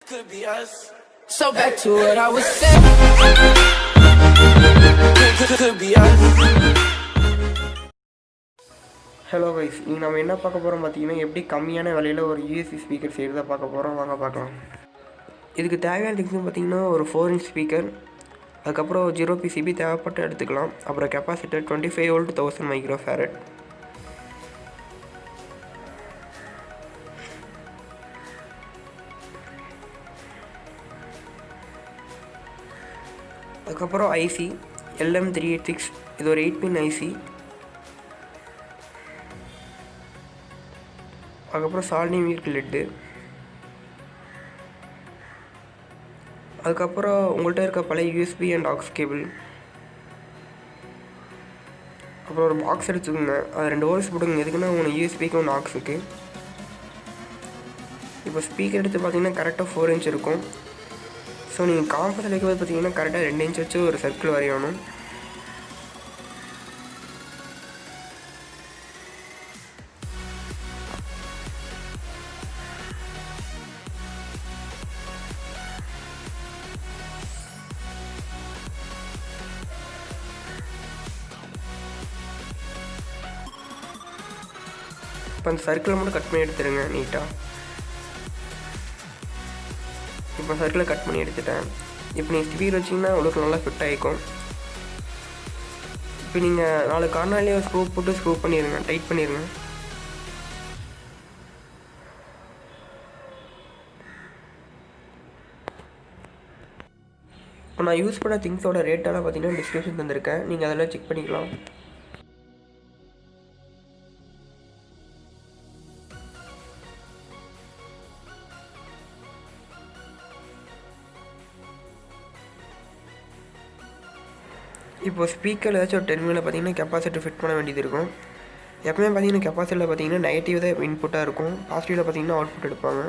could be us. So back to what I was saying. Could be us. Hello guys, இங்கே நம்ம என்ன பார்க்க போகிறோம் பார்த்தீங்கன்னா, எப்படி கம்மியான விலையில் ஒரு யூஎஸ்பி ஸ்பீக்கர் செய்கிறத பார்க்க போகிறோம். வாங்க பார்க்கலாம். இதுக்கு தேவையான திங்ஸ்னு பார்த்தீங்கன்னா, ஒரு 4-inch ஸ்பீக்கர், அதுக்கப்புறம் 0 PCB தேவைப்பட்டு எடுத்துக்கலாம். அப்புறம் கெப்பாசிட்டர் 25 volt 1000 மைக்ரோஃபாரட். அதுக்கப்புறம் ஐசி LM386, இது ஒரு 8-pin ஐசி. அதுக்கப்புறம் சால்னிங் வீல் லெட்டு. அதுக்கப்புறம் உங்கள்கிட்ட இருக்க பழைய யூஎஸ்பி அண்ட் ஆக்ஸ் கேபிள். அப்புறம் ஒரு பாக்ஸ் எடுத்துக்கோங்க, அது 2 ஹோல்ஸ் போடுங்க. எதுக்குன்னா ஒன்று யூஎஸ்பிக்கு ஒன்று ஆக்ஸுக்கு. இப்போ ஸ்பீக்கர் எடுத்து பார்த்தீங்கன்னா கரெக்டாக 4 inch இருக்கும். ஸோ நீங்கள் காம்பஸில் வைக்கும்போது பார்த்தீங்கன்னா கரெக்டாக 2 inch வச்சு ஒரு சர்க்கிள் வரையணும். இப்போ அந்த சர்க்கிளை மட்டும் கட் பண்ணி எடுத்துருங்க நீட்டாக. இப்போ சர்க்கிளை கட் பண்ணி எடுத்துட்டேன். இப்போ நீங்கள் ஸ்பீக்கர் வச்சிங்கன்னா உங்களுக்கு நல்லா ஃபிட் ஆகிக்கும். இப்போ நீங்கள் 4 கார்னர்லேயே ஸ்க்ரூ போட்டு ஸ்க்ரூ பண்ணிடுங்க, டைட் பண்ணிடுங்க. இப்போ நான் யூஸ் பண்ண திங்ஸோட ரேட்டெல்லாம் பார்த்தீங்கன்னா டிஸ்கிரிப்ஷன் தந்திருக்கேன், நீங்கள் அதெல்லாம் செக் பண்ணிக்கலாம். இப்போ ஸ்பீக்கர் ஏதாச்சும் ஒரு டெர்மினலில் பார்த்தீங்கன்னா கெப்பாசிட்டர் ஃபிட் பண்ண வேண்டியது இருக்கும். எப்பவுமே பார்த்தீங்கன்னா கெப்பாசிட்டரில் பார்த்தீங்கன்னா நெகட்டிவ் தான் இன்புட்டாக இருக்கும், பாசிட்டிவில் பார்த்தீங்கன்னா அவுட்புட் எடுப்பாங்க.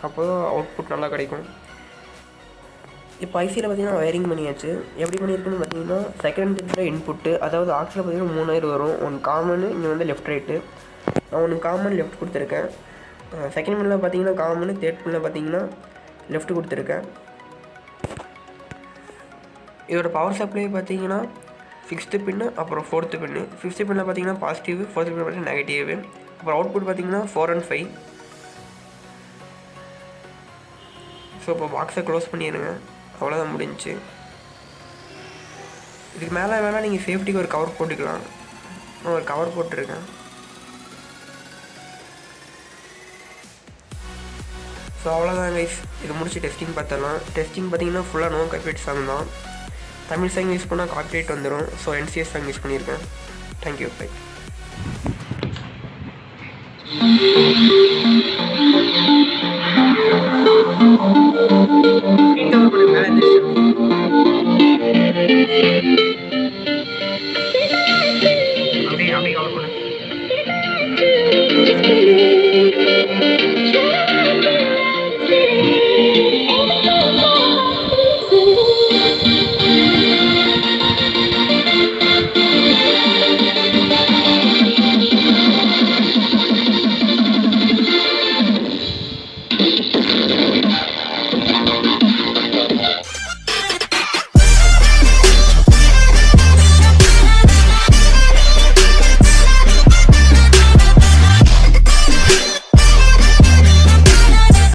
அப்போ தான் அவுட்புட் நல்லா கிடைக்கும். இப்போ ஐசியில் பார்த்தீங்கன்னா வயரிங் பண்ணியாச்சு. எப்படி பண்ணியிருக்குன்னு பார்த்தீங்கன்னா, செகண்ட் பின்னில் இன்புட்டு, அதாவது ஆக்ஸில் பார்த்தீங்கன்னா 3 wire வரும். ஒன்று காமனு, இங்கே வந்து லெஃப்ட் ரைட்டு. நான் ஒன்று காமன் லெஃப்ட் கொடுத்துருக்கேன். செகண்ட் பின்னில் பார்த்தீங்கன்னா காமனு, தேர்ட் பின்னில் பார்த்தீங்கன்னா லெஃப்ட் கொடுத்துருக்கேன். இதோட பவர் சப்ளை பார்த்தீங்கன்னா 6th pin, அப்புறம் 4th pin. 5th pinனில் பார்த்தீங்கன்னா பாசிட்டிவ், 4th pin பார்த்தீங்கன்னா நெகட்டிவ். அப்புறம் அவுட்புட் பார்த்தீங்கன்னா 4 and 5. ஸோ இப்போ பாக்ஸை க்ளோஸ் பண்ணிடுங்க, அவ்வளோதான் முடிஞ்சிச்சு. இதுக்கு மேலே வேணால் நீங்கள் சேஃப்டிக்கு ஒரு கவர் போட்டுக்கலாம். நான் ஒரு கவர் போட்டிருக்கேன். ஸோ அவ்வளோதான் கைஸ், இது முடிச்சு டெஸ்டிங் பார்த்தலாம். டெஸ்டிங் பார்த்தீங்கன்னா ஃபுல்லாக நோ காப்பிரைட் சாங் தான். தமிழ் சாங் யூஸ் பண்ணால் காப்பிரைட் வந்துடும். ஸோ NCS சாங் யூஸ் பண்ணியிருக்கேன். Thank you, bye. மேலே